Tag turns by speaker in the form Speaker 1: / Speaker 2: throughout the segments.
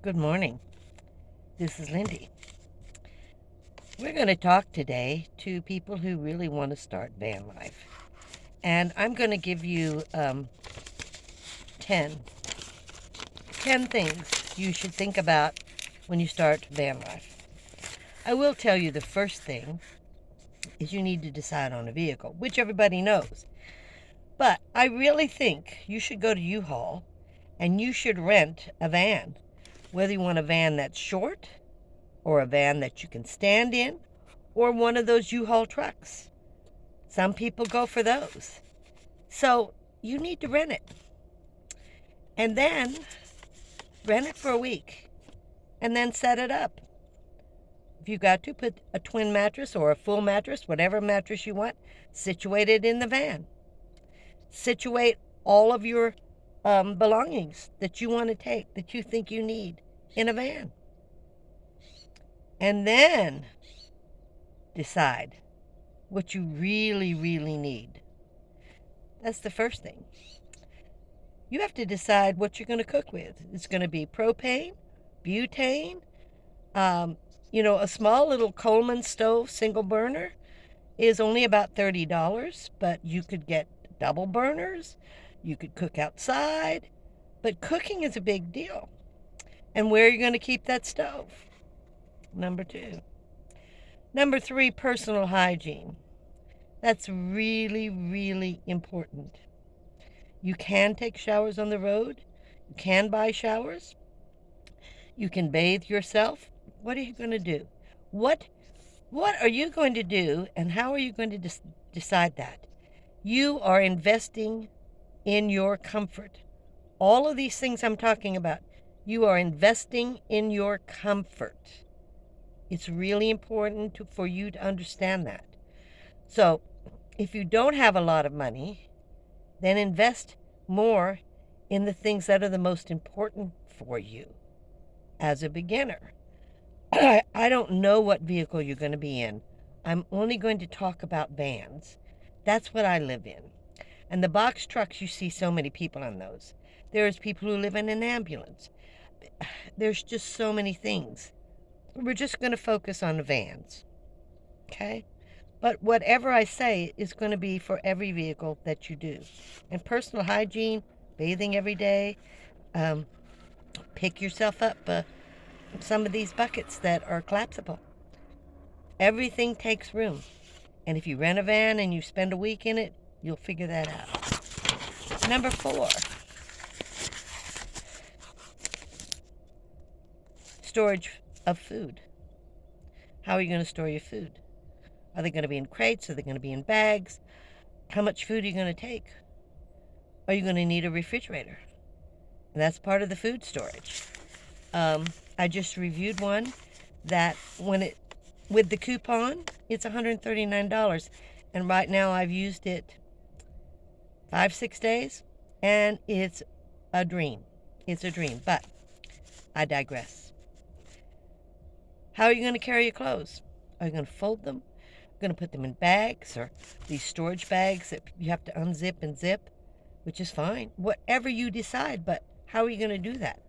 Speaker 1: Good morning. This is Lindy. We're going to talk today to people who really want to start van life. And I'm going to give you 10 things you should think about when you start van life. I will tell you the first thing is you need to decide on a vehicle, which everybody knows. But I really think you should go to U-Haul and you should rent a van, whether you want a van that's short or a van that you can stand in, or one of those U-Haul trucks. Some people go for those. So you need to rent it. And then rent it for a week. And then set it up. If you got to, put a twin mattress or a full mattress, whatever mattress you want, situate it in the van. Situate all of your belongings that you want to take, that you think you need, in a van. And then decide what you really, really need. That's the first thing. You have to decide what you're going to cook with. It's going to be propane, butane, a small little Coleman stove, single burner, is only about $30, but you could get double burners. You could cook outside, but cooking is a big deal. And where are you going to keep that stove? Number 2. Number 3, personal hygiene. That's really, really important. You can take showers on the road. You can buy showers. You can bathe yourself. What are you going to do? What are you going to do, and how are you going to decide that? You are investing in your comfort. All of these things I'm talking about, you are investing in your comfort. It's really important for you to understand that. So, if you don't have a lot of money, then invest more in the things that are the most important for you as a beginner. I don't know what vehicle you're going to be in. I'm only going to talk about vans. That's what I live in. And the box trucks, you see so many people on those. There's people who live in an ambulance. There's just so many things. We're just going to focus on vans. Okay? But whatever I say is going to be for every vehicle that you do. And personal hygiene, bathing every day, pick yourself up some of these buckets that are collapsible. Everything takes room. And if you rent a van and you spend a week in it, you'll figure that out. Number 4, storage of food. How are you going to store your food? Are they going to be in crates? Are they going to be in bags? How much food are you going to take? Are you going to need a refrigerator? And that's part of the food storage. I just reviewed one that with the coupon, it's $139. And right now I've used it 5-6 days, and it's a dream. It's a dream, but I digress. How are you going to carry your clothes? Are you going to fold them? Going to put them in bags, or these storage bags that you have to unzip and zip, which is fine. Whatever you decide, but how are you going to do that?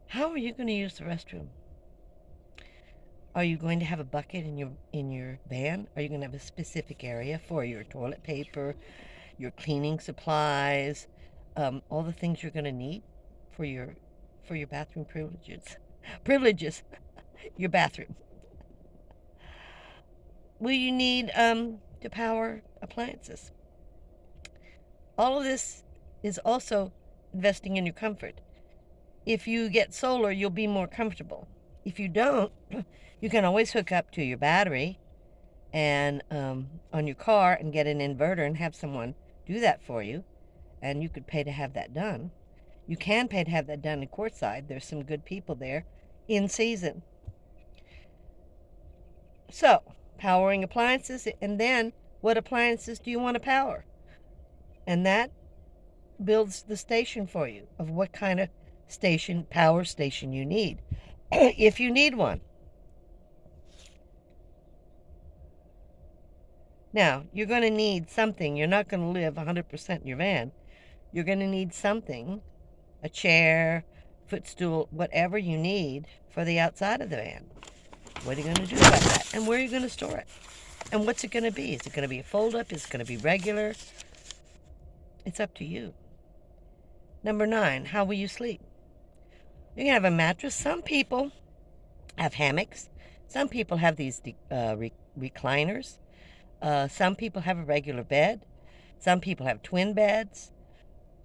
Speaker 1: How are you going to use the restroom? Are you going to have a bucket in your van? Are you going to have a specific area for your toilet paper, your cleaning supplies, all the things you're going to need for your bathroom privileges, your bathroom? Will you need to power appliances? All of this is also investing in your comfort. If you get solar, you'll be more comfortable. If you don't, you can always hook up to your battery and on your car and get an inverter and have someone do that for you. And you could pay to have that done. You can pay to have that done in Quartzsite. There's some good people there in season. So, powering appliances, and then what appliances do you want to power? And that builds the station for you of what kind of power station you need, if you need one. Now, you're going to need something. You're not going to live 100% in your van. You're going to need something a chair, footstool, whatever you need for the outside of the van. What are you going to do about that? And where are you going to store it? And what's it going to be? Is it going to be a fold-up? Is it going to be regular? It's up to you. Number 9, how will you sleep? You can have a mattress. Some people have hammocks. Some people have these recliners. Some people have a regular bed. Some people have twin beds.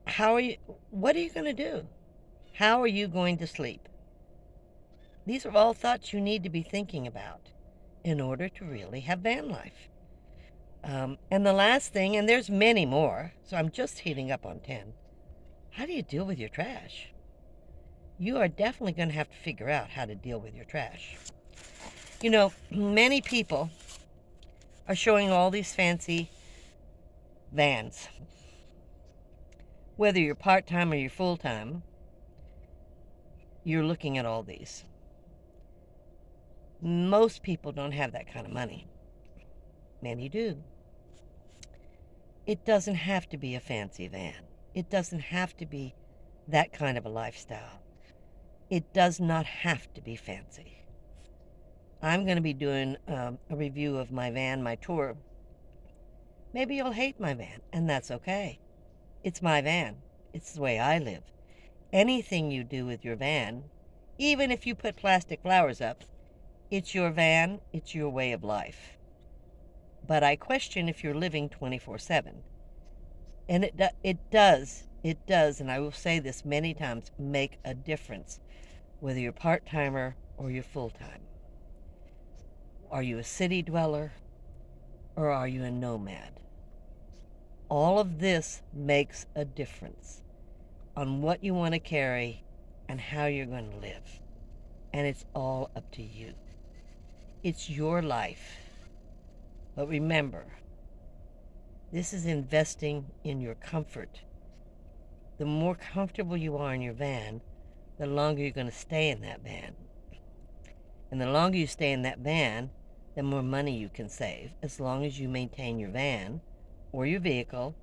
Speaker 1: What are you going to do? How are you going to sleep? These are all thoughts you need to be thinking about in order to really have van life. And the last thing, and there's many more, so I'm just hitting up on 10. How do you deal with your trash? You are definitely going to have to figure out how to deal with your trash. You know, many people are showing all these fancy vans. Whether you're part-time or you're full-time, you're looking at all these. Most people don't have that kind of money. Many do. It doesn't have to be a fancy van. It doesn't have to be that kind of a lifestyle. It does not have to be fancy. I'm going to be doing a review of my van, my tour. Maybe you'll hate my van, and that's okay. It's my van. It's the way I live. Anything you do with your van, even if you put plastic flowers up, it's your van, it's your way of life. But I question if you're living 24/7. And it does, and I will say this many times, make a difference, whether you're part-timer or you're full-time. Are you a city dweller or are you a nomad? All of this makes a difference on what you want to carry and how you're going to live. And it's all up to you. It's your life. But remember, this is investing in your comfort. The more comfortable you are in your van, the longer you're going to stay in that van. And the longer you stay in that van, the more money you can save. As long as you maintain your van or your vehicle,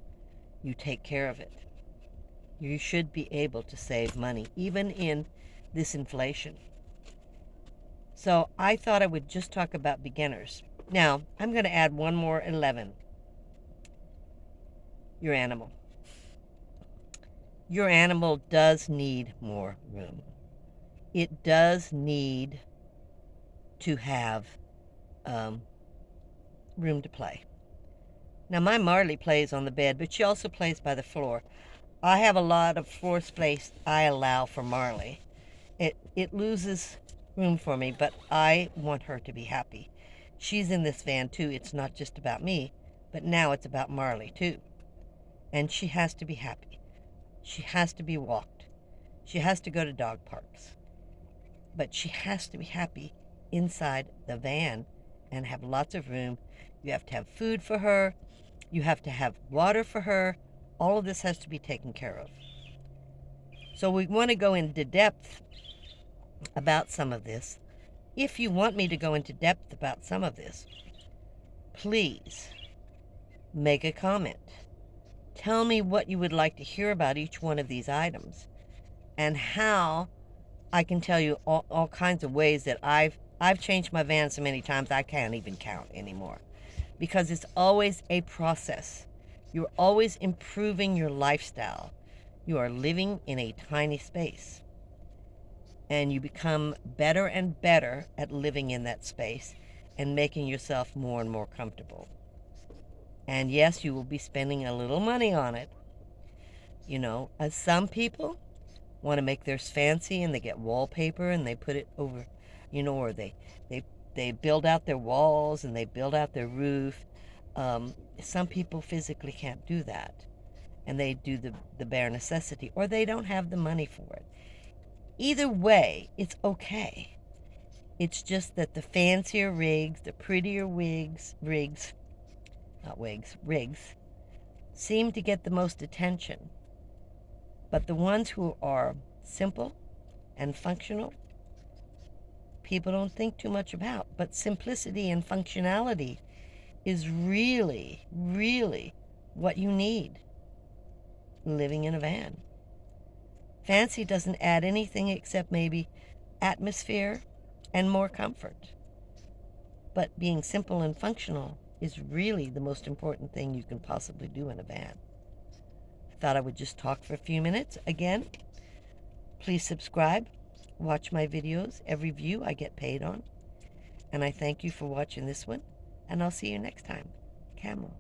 Speaker 1: you take care of it. You should be able to save money, even in this inflation. So I thought I would just talk about beginners. Now, I'm going to add one more 11. Your animal. Your animal does need more room. It does need to have room to play. Now, my Marley plays on the bed, but she also plays by the floor. I have a lot of floor space I allow for Marley. It loses room for me, but I want her to be happy. She's in this van too. It's not just about me, but now it's about Marley too. And she has to be happy. She has to be walked. She has to go to dog parks. But she has to be happy inside the van and have lots of room. You have to have food for her. You have to have water for her. All of this has to be taken care of. So we want to go into depth about some of this. If you want me to go into depth about some of this, please make a comment. Tell me what you would like to hear about each one of these items and how I can tell you all kinds of ways that I've changed my van so many times I can't even count anymore, because it's always a process. You're always improving your lifestyle. You are living in a tiny space, and you become better and better at living in that space and making yourself more and more comfortable. And yes, you will be spending a little money on it. You know, as some people want to make theirs fancy and they get wallpaper and they put it over, or they build out their walls and they build out their roof. Some people physically can't do that, and they do the bare necessity, or they don't have the money for it. Either way, it's okay. It's just that the fancier rigs, the prettier rigs, seem to get the most attention. But the ones who are simple and functional, people don't think too much about. But simplicity and functionality is really, really what you need living in a van. Fancy doesn't add anything except maybe atmosphere and more comfort. But being simple and functional is really the most important thing you can possibly do in a van. I thought I would just talk for a few minutes. Again, please subscribe. Watch my videos. Every view I get paid on. And I thank you for watching this one. And I'll see you next time. Camel.